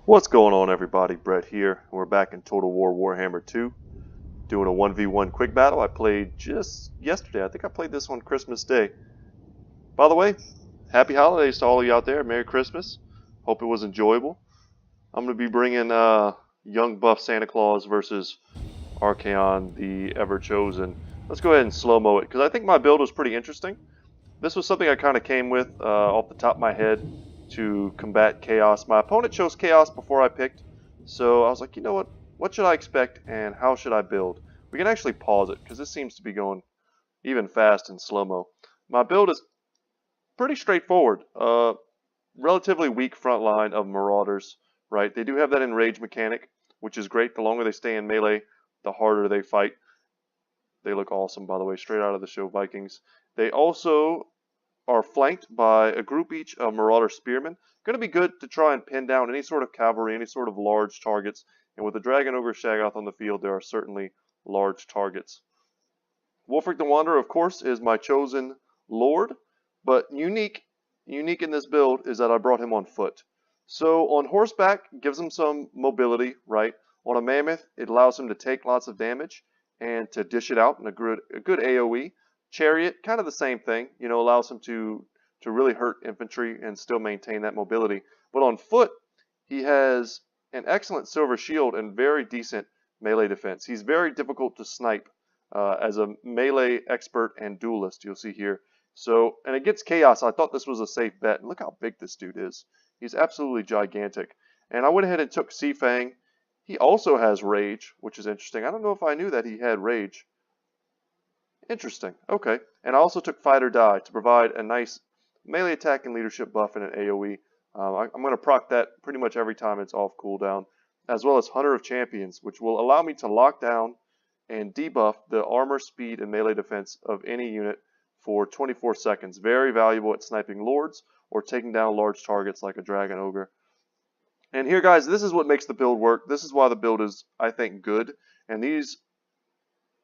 What's going on, everybody? Brett here. We're back in Total War Warhammer 2 doing a 1v1 quick battle. I played just yesterday. I think I played this on Christmas Day. By the way, happy holidays to all of you out there. Merry Christmas. Hope it was enjoyable. I'm going to be bringing young buff Santa Claus versus Archaon, the Everchosen. Let's go ahead and slow-mo it because I think my build was pretty interesting. This was something I kind of came with off the top of my head to combat chaos. My opponent chose chaos before I picked, so I was like, you know what should I expect and how should I build? We can actually pause it because this seems to be going even fast in slow-mo. My build is pretty straightforward. Relatively weak front line of Marauders, right? They do have that enrage mechanic, which is great. The longer they stay in melee, the harder they fight. They look awesome, by the way, straight out of the show Vikings. They also are flanked by a group each of Marauder Spearmen. Going to be good to try and pin down any sort of cavalry, any sort of large targets. And with the Dragon Ogre Shaggoth on the field, there are certainly large targets. Wulfrik the Wanderer, of course, is my chosen lord. But unique in this build is that I brought him on foot. So on horseback, gives him some mobility, right? On a mammoth, it allows him to take lots of damage and to dish it out in a good AoE. Chariot, kind of the same thing, you know, allows him to really hurt infantry and still maintain that mobility. But on foot, he has an excellent silver shield and very decent melee defense. He's very difficult to snipe as a melee expert and duelist, you'll see here. So, and against chaos, I thought this was a safe bet. And look how big this dude is. He's absolutely gigantic. And I went ahead and took Seafang. He also has rage, which is interesting. I don't know if I knew that he had rage. Interesting. Okay. And I also took Fight or Die to provide a nice melee attack and leadership buff in an AoE. I'm going to proc that pretty much every time it's off cooldown, as well as Hunter of Champions, which will allow me to lock down and debuff the armor, speed, and melee defense of any unit for 24 seconds. Very valuable at sniping lords or taking down large targets like a Dragon Ogre. And here, guys, this is what makes the build work. This is why the build is, I think, good. And these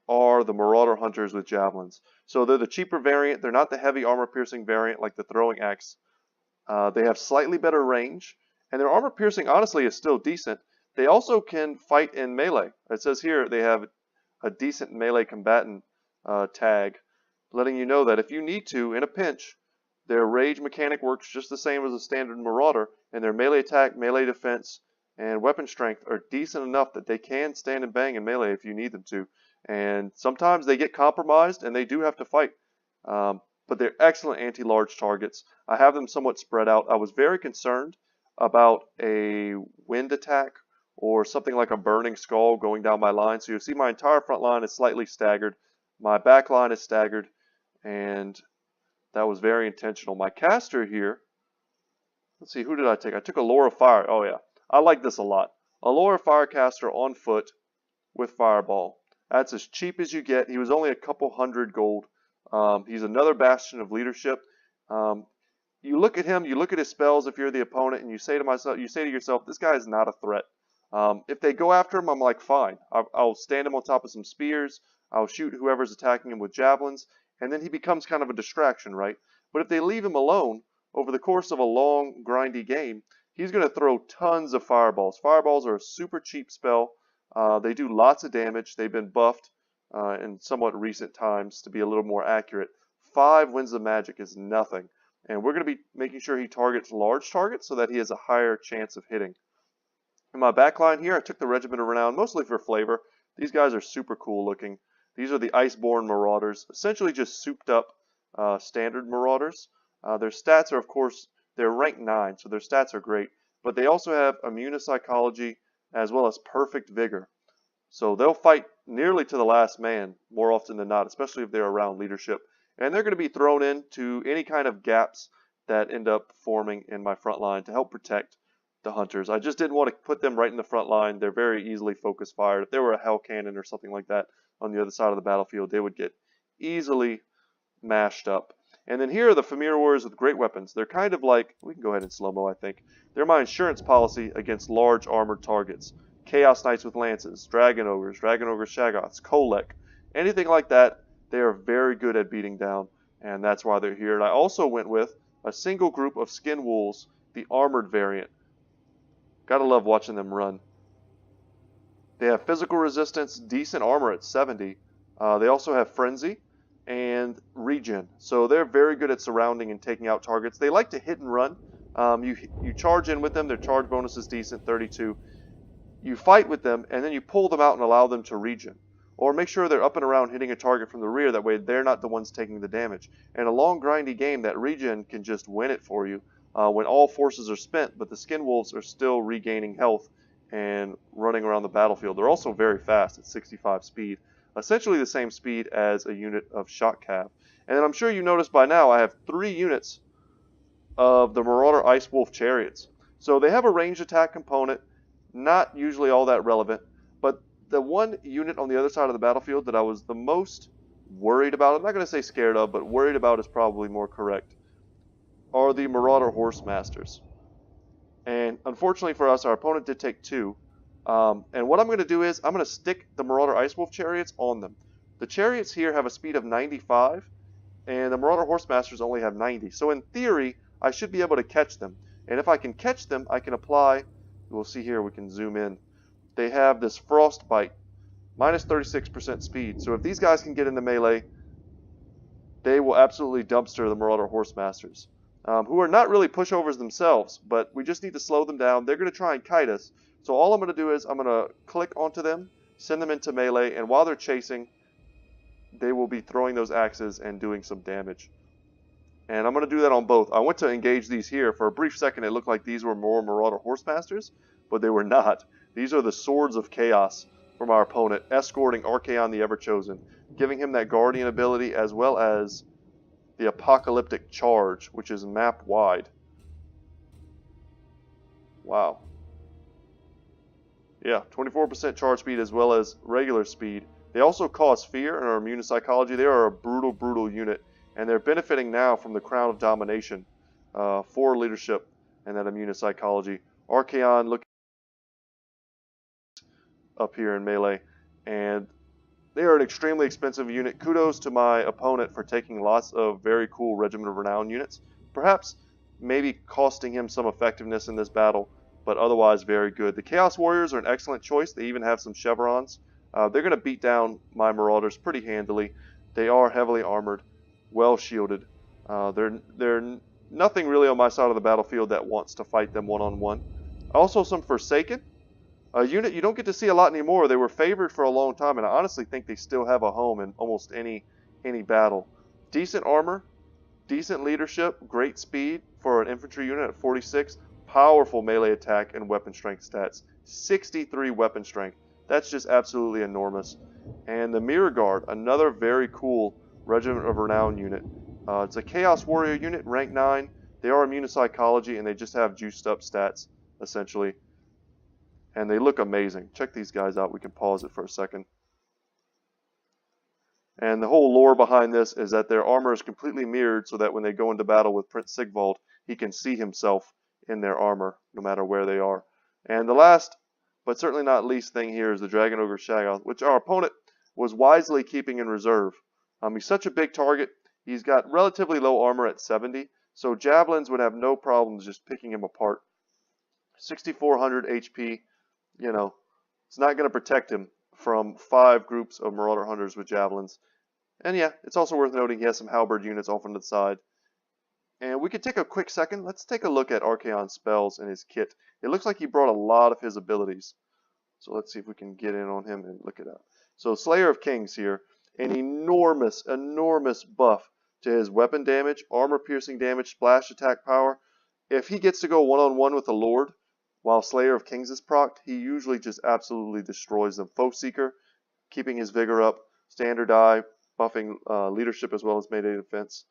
are the Marauder Hunters with javelins. So they're the cheaper variant. They're not the heavy armor-piercing variant like the throwing axe. They have slightly better range. And their armor-piercing, honestly, is still decent. They also can fight in melee. It says here they have a decent melee combatant tag, letting you know that if you need to, in a pinch, their rage mechanic works just the same as a standard Marauder, and their melee attack, melee defense, and weapon strength are decent enough that they can stand and bang in melee if you need them to. And sometimes they get compromised and they do have to fight. But they're excellent anti-large targets. I have them somewhat spread out. I was very concerned about a wind attack or something like a burning skull going down my line. So you'll see my entire front line is slightly staggered. My back line is staggered. And that was very intentional. My caster here, let's see, who did I take? I took a Lore of Fire. Oh yeah, I like this a lot. A Lore of Fire caster on foot with Fireball. That's as cheap as you get. He was only a couple hundred gold. He's another bastion of leadership. You look at him, you look at his spells if you're the opponent, and you say to yourself, this guy is not a threat. If they go after him, I'm like, fine. I'll stand him on top of some spears. I'll shoot whoever's attacking him with javelins, and then he becomes kind of a distraction, right? But if they leave him alone over the course of a long, grindy game, he's going to throw tons of fireballs. Fireballs are a super cheap spell. They do lots of damage. They've been buffed in somewhat recent times to be a little more accurate. 5 Winds of Magic is nothing. And we're going to be making sure he targets large targets so that he has a higher chance of hitting. In my backline here, I took the Regiment of Renown mostly for flavor. These guys are super cool looking. These are the Iceborne Marauders, essentially just souped up standard Marauders. Their stats are, of course, they're rank 9, so their stats are great. But they also have Immunopsychology as well as Perfect Vigor. So they'll fight nearly to the last man more often than not, especially if they're around leadership. And they're going to be thrown into any kind of gaps that end up forming in my front line to help protect the hunters. I just didn't want to put them right in the front line. They're very easily focus fired. If there were a hell cannon or something like that on the other side of the battlefield, they would get easily mashed up. And then here are the Familiar Warriors with great weapons. They're kind of like, we can go ahead and slow-mo, I think. They're my insurance policy against large armored targets. Chaos Knights with lances, Dragon Ogres, Dragon Ogre Shaggoths, Kolek, anything like that. They are very good at beating down, and that's why they're here. And I also went with a single group of Skin Wolves, the armored variant. Gotta love watching them run. They have physical resistance, decent armor at 70. They also have frenzy and regen. So they're very good at surrounding and taking out targets. They like to hit and run. You charge in with them. Their charge bonus is decent, 32. You fight with them, and then you pull them out and allow them to regen. Or make sure they're up and around hitting a target from the rear. That way they're not the ones taking the damage. In a long, grindy game, that regen can just win it for you when all forces are spent, but the skin wolves are still regaining health and running around the battlefield. They're also very fast at 65 speed. Essentially the same speed as a unit of shot cav. And then I'm sure you noticed by now I have 3 units of the Marauder Ice Wolf chariots. So they have a ranged attack component, not usually all that relevant, but the one unit on the other side of the battlefield that I was the most worried about, I'm not going to say scared of, but worried about is probably more correct, are the Marauder Horsemasters. And unfortunately for us, our opponent did take 2. And what I'm going to do is I'm going to stick the Marauder Ice Wolf chariots on them. The chariots here have a speed of 95, and the Marauder Horsemasters only have 90. So in theory, I should be able to catch them. And if I can catch them, I can apply, we'll see here, we can zoom in. They have this Frostbite, minus 36% speed. So if these guys can get into melee, they will absolutely dumpster the Marauder Horsemasters, who are not really pushovers themselves, but we just need to slow them down. They're going to try and kite us. So all I'm going to do is I'm going to click onto them, send them into melee, and while they're chasing, they will be throwing those axes and doing some damage. And I'm going to do that on both. I went to engage these here. For a brief second, it looked like these were more Marauder Horsemasters, but they were not. These are the Swords of Chaos from our opponent, escorting Archaon the Everchosen, giving him that Guardian ability as well as the Apocalyptic Charge, which is map-wide. Wow. Yeah, 24% charge speed as well as regular speed. They also cause fear and are immune to psychology. They are a brutal, brutal unit, and they're benefiting now from the Crown of Domination for leadership and that immune to psychology. Archaon looking up here in melee, and they are an extremely expensive unit. Kudos to my opponent for taking lots of very cool Regiment of Renown units. Perhaps maybe costing him some effectiveness in this battle, but otherwise very good. The Chaos Warriors are an excellent choice. They even have some chevrons. They're going to beat down my Marauders pretty handily. They are heavily armored, well shielded. They're nothing really on my side of the battlefield that wants to fight them one-on-one. Also some Forsaken. A unit you don't get to see a lot anymore. They were favored for a long time, and I honestly think they still have a home in almost any battle. Decent armor, decent leadership, great speed for an infantry unit at 46. Powerful melee attack and weapon strength stats. 63 weapon strength. That's just absolutely enormous. And the Mirror Guard, another very cool Regiment of Renown unit. It's a Chaos Warrior unit, rank 9. They are immune to psychology, and they just have juiced up stats, essentially. And they look amazing. Check these guys out. We can pause it for a second. And the whole lore behind this is that their armor is completely mirrored so that when they go into battle with Prince Sigvald, he can see himself in their armor, no matter where they are. And the last, but certainly not least thing here is the Dragon Ogre Shaggoth, which our opponent was wisely keeping in reserve. He's such a big target. He's got relatively low armor at 70, so javelins would have no problems just picking him apart. 6,400 HP. You know, it's not going to protect him from 5 groups of Marauder Hunters with javelins. And yeah, it's also worth noting he has some halberd units off on the side. And we could take a quick second. Let's take a look at Archaon's spells and his kit. It looks like he brought a lot of his abilities. So let's see if we can get in on him and look it up. So Slayer of Kings here. An enormous, enormous buff to his weapon damage, armor piercing damage, splash attack power. If he gets to go one-on-one with a Lord, while Slayer of Kings is procced, he usually just absolutely destroys them. Foe Seeker, keeping his vigor up. Standard Eye, buffing leadership as well as melee defense.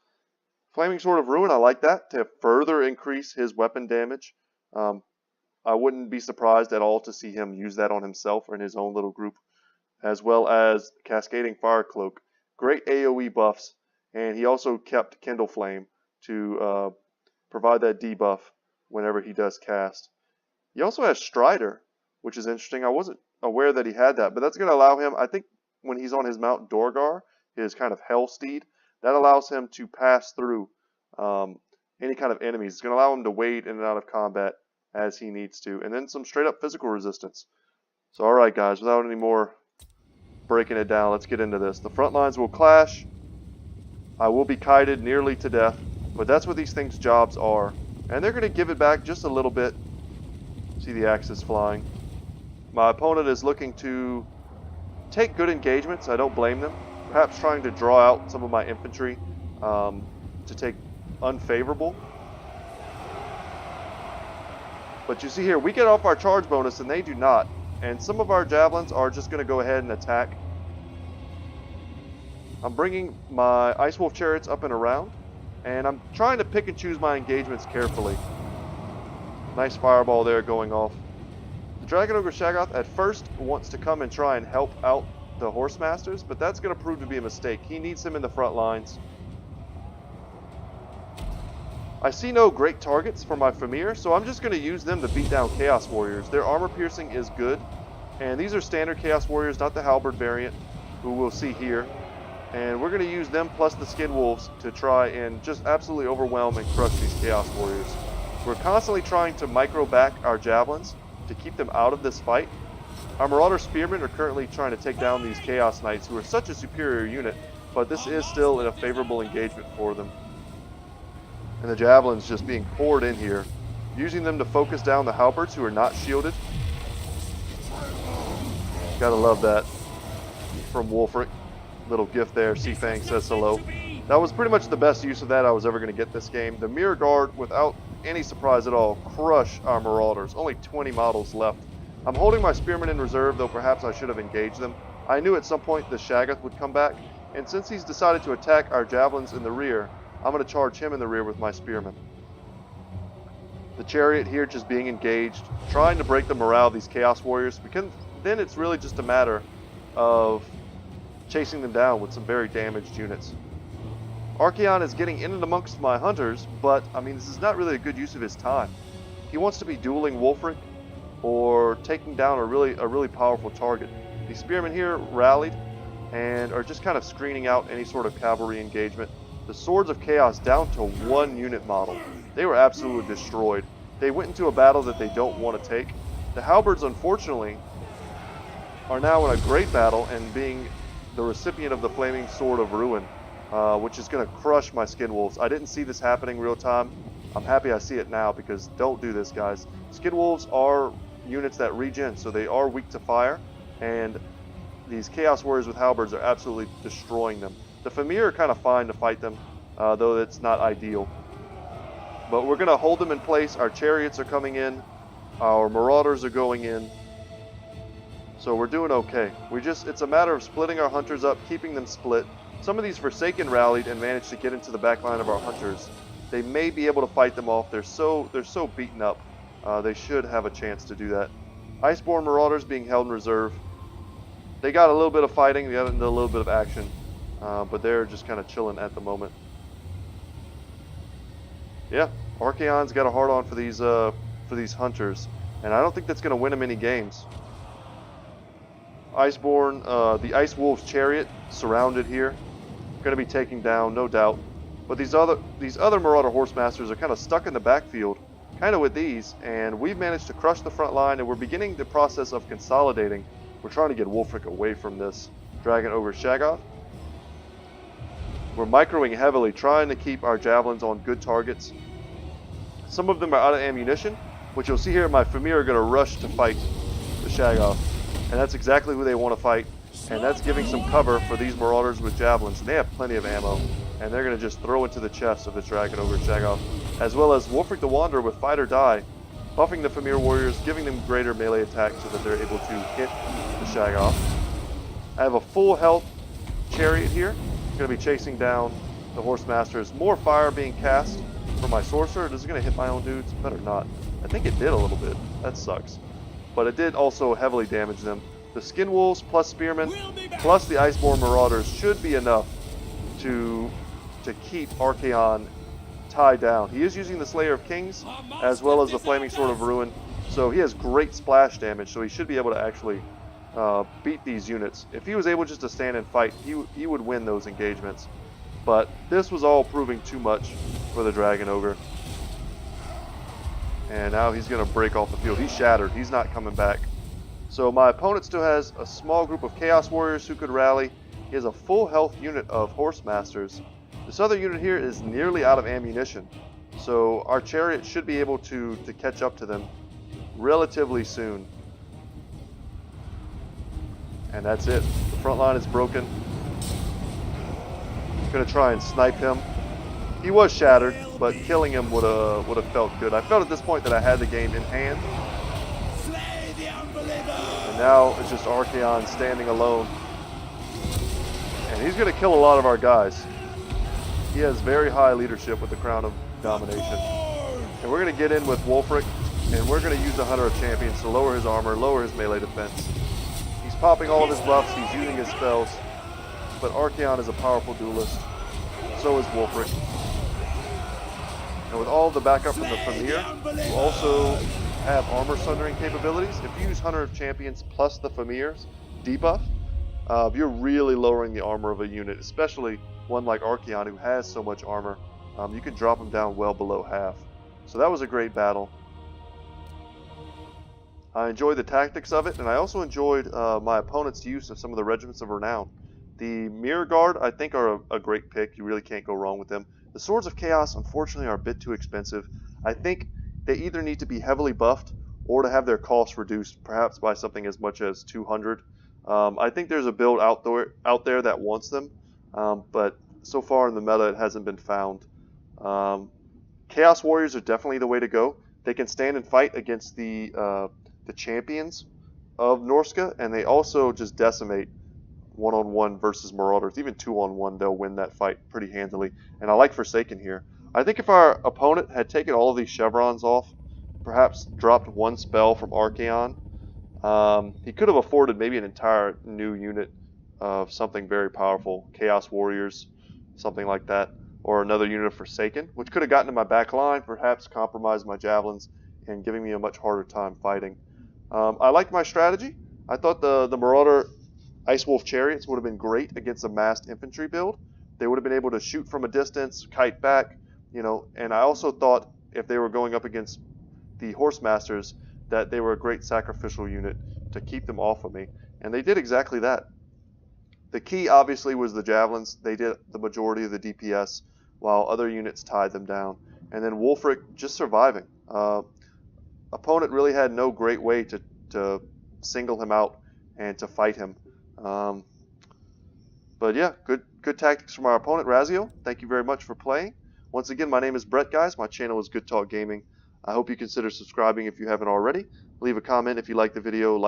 Flaming Sword of Ruin, I like that, to further increase his weapon damage. I wouldn't be surprised at all to see him use that on himself or in his own little group. As well as Cascading Fire Cloak. Great AoE buffs, and he also kept Kindle Flame to provide that debuff whenever he does cast. He also has Strider, which is interesting. I wasn't aware that he had that, but that's going to allow him, I think when he's on his Mount Dorgar, his kind of Hell Steed, that allows him to pass through any kind of enemies. It's going to allow him to wade in and out of combat as he needs to. And then some straight up physical resistance. So alright guys, without any more breaking it down, let's get into this. The front lines will clash. I will be kited nearly to death. But that's what these things' jobs are. And they're going to give it back just a little bit. See the axes flying. My opponent is looking to take good engagements. I don't blame them. Perhaps trying to draw out some of my infantry to take unfavorable. But you see here, we get off our charge bonus and they do not. And some of our javelins are just going to go ahead and attack. I'm bringing my Ice Wolf chariots up and around. And I'm trying to pick and choose my engagements carefully. Nice fireball there going off. The Dragon Ogre Shaggoth at first wants to come and try and help out the Horsemasters, but that's going to prove to be a mistake. He needs him in the front lines. I see no great targets for my Famir, so I'm just going to use them to beat down Chaos Warriors. Their armor piercing is good, and these are standard Chaos Warriors, not the Halberd variant, who we'll see here. And we're going to use them plus the Skin Wolves to try and just absolutely overwhelm and crush these Chaos Warriors. We're constantly trying to micro back our Javelins to keep them out of this fight. Our Marauder Spearmen are currently trying to take down these Chaos Knights, who are such a superior unit, but this is still in a favorable engagement for them. And the Javelins just being poured in here, using them to focus down the Halberds, who are not shielded. Gotta love that from Wulfrik. Little gift there, Seafang says hello. That was pretty much the best use of that I was ever going to get this game. The Mirror Guard, without any surprise at all, crush our Marauders. Only 20 models left. I'm holding my Spearmen in reserve, though perhaps I should have engaged them. I knew at some point the Shaggoth would come back, and since he's decided to attack our Javelins in the rear, I'm going to charge him in the rear with my Spearmen. The Chariot here just being engaged, trying to break the morale of these Chaos Warriors, because then it's really just a matter of chasing them down with some very damaged units. Archaon is getting in and amongst my hunters, but I mean, this is not really a good use of his time. He wants to be dueling Wulfrik or taking down a really powerful target. The Spearmen here rallied and are just kind of screening out any sort of cavalry engagement. The Swords of Chaos down to 1 unit model. They were absolutely destroyed. They went into a battle that they don't want to take. The Halberds, unfortunately, are now in a great battle and being the recipient of the Flaming Sword of Ruin, which is going to crush my Skin Wolves. I didn't see this happening real time. I'm happy I see it now, because don't do this, guys. Skin Wolves are units that regen, so they are weak to fire, and these Chaos Warriors with Halberds are absolutely destroying them. The Famir are kind of fine to fight them, though it's not ideal. But we're going to hold them in place. Our Chariots are coming in. Our Marauders are going in. So we're doing okay. It's a matter of splitting our hunters up, keeping them split. Some of these Forsaken rallied and managed to get into the back line of our hunters. They may be able to fight them off. They're so beaten up. They should have a chance to do that. Iceborne Marauders being held in reserve. They got a little bit of fighting, they got into a little bit of action, but they're just kind of chilling at the moment. Yeah, Archaon's got a hard on for these hunters, and I don't think that's going to win him any games. Iceborne, the Ice Wolf's chariot surrounded here, going to be taken down, no doubt. But these other Marauder Horsemasters are kind of stuck in the backfield, kind of with these, and we've managed to crush the front line, and we're beginning the process of consolidating. We're trying to get Wulfrik away from this Dragon Ogre Shaggoth. We're microing heavily, trying to keep our Javelins on good targets. Some of them are out of ammunition, which you'll see here. My Famir are going to rush to fight the Shaggoth, and that's exactly who they want to fight, and that's giving some cover for these Marauders with Javelins, and they have plenty of ammo, and they're going to just throw into the chest of the Dragon Ogre Shaggoth, as well as Wulfrik the Wanderer with Fight or Die, buffing the Famir Warriors, giving them greater melee attack so that they're able to hit the Shaggoth. I have a full health chariot here, going to be chasing down the Horsemasters. More fire being cast from my Sorcerer. Is it going to hit my own dudes? Better not. I think it did a little bit. That sucks. But it did also heavily damage them. The Skin Wolves plus Spearmen plus the Iceborne Marauders should be enough to keep Archaon tied down. He is using the Slayer of Kings as well as the Flaming Sword of Ruin, so he has great splash damage, so he should be able to actually beat these units. If he was able just to stand and fight, he would win those engagements. But this was all proving too much for the Dragon Ogre. And now he's going to break off the field. He's shattered. He's not coming back. So my opponent still has a small group of Chaos Warriors who could rally. He has a full health unit of Horse Masters. This other unit here is nearly out of ammunition. So our chariot should be able to catch up to them relatively soon. And that's it. The front line is broken. I'm going to try and snipe him. He was shattered, but killing him would have felt good. I felt at this point that I had the game in hand. And now it's just Archaon standing alone. And he's going to kill a lot of our guys. He has very high leadership with the Crown of Domination. And we're going to get in with Wulfrik, and we're going to use the Hunter of Champions to lower his armor, lower his melee defense. He's popping all of his buffs, he's using his spells, but Archaon is a powerful duelist. So is Wulfrik. And with all the backup from the Famir, we'll also have armor sundering capabilities. If you use Hunter of Champions plus the Famir's debuff, you're really lowering the armor of a unit, especially one like Archaon who has so much armor. You can drop him down well below half. So that was a great battle. I enjoyed the tactics of it, and I also enjoyed my opponent's use of some of the Regiments of Renown. The Mirror Guard, I think, are a great pick. You really can't go wrong with them. The Swords of Chaos, unfortunately, are a bit too expensive. I think they either need to be heavily buffed or to have their costs reduced, perhaps by something as much as 200. I think there's a build out there that wants them, but so far in the meta it hasn't been found. Chaos Warriors are definitely the way to go. They can stand and fight against the champions of Norsca, and they also just decimate one-on-one versus Marauders. Even two-on-one, they'll win that fight pretty handily. And I like Forsaken here. I think if our opponent had taken all of these chevrons off, perhaps dropped one spell from Archaon, he could have afforded maybe an entire new unit of something very powerful. Chaos Warriors, something like that. Or another unit of Forsaken, which could have gotten to my back line, perhaps compromised my javelins, and giving me a much harder time fighting. I liked my strategy. I thought the Marauder Ice Wolf Chariots would have been great against a massed infantry build. They would have been able to shoot from a distance, kite back, and I also thought if they were going up against the Horse Masters, that they were a great sacrificial unit to keep them off of me. And they did exactly that. The key, obviously, was the javelins. They did the majority of the DPS, while other units tied them down. And then Wulfrik just surviving. Opponent really had no great way to single him out and to fight him. But yeah, good tactics from our opponent, Razio. Thank you very much for playing. Once again, my name is Brett, guys. My channel is Good Talk Gaming. I hope you consider subscribing if you haven't already. Leave a comment if you like the video,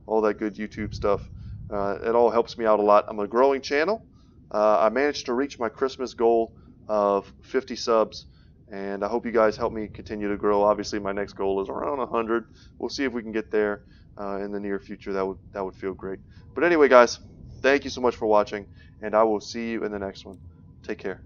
all that good YouTube stuff. It all helps me out a lot. I'm a growing channel. I managed to reach my Christmas goal of 50 subs, and I hope you guys help me continue to grow. Obviously, my next goal is around 100. We'll see if we can get there in the near future. That would feel great. But anyway, guys, thank you so much for watching, and I will see you in the next one. Take care.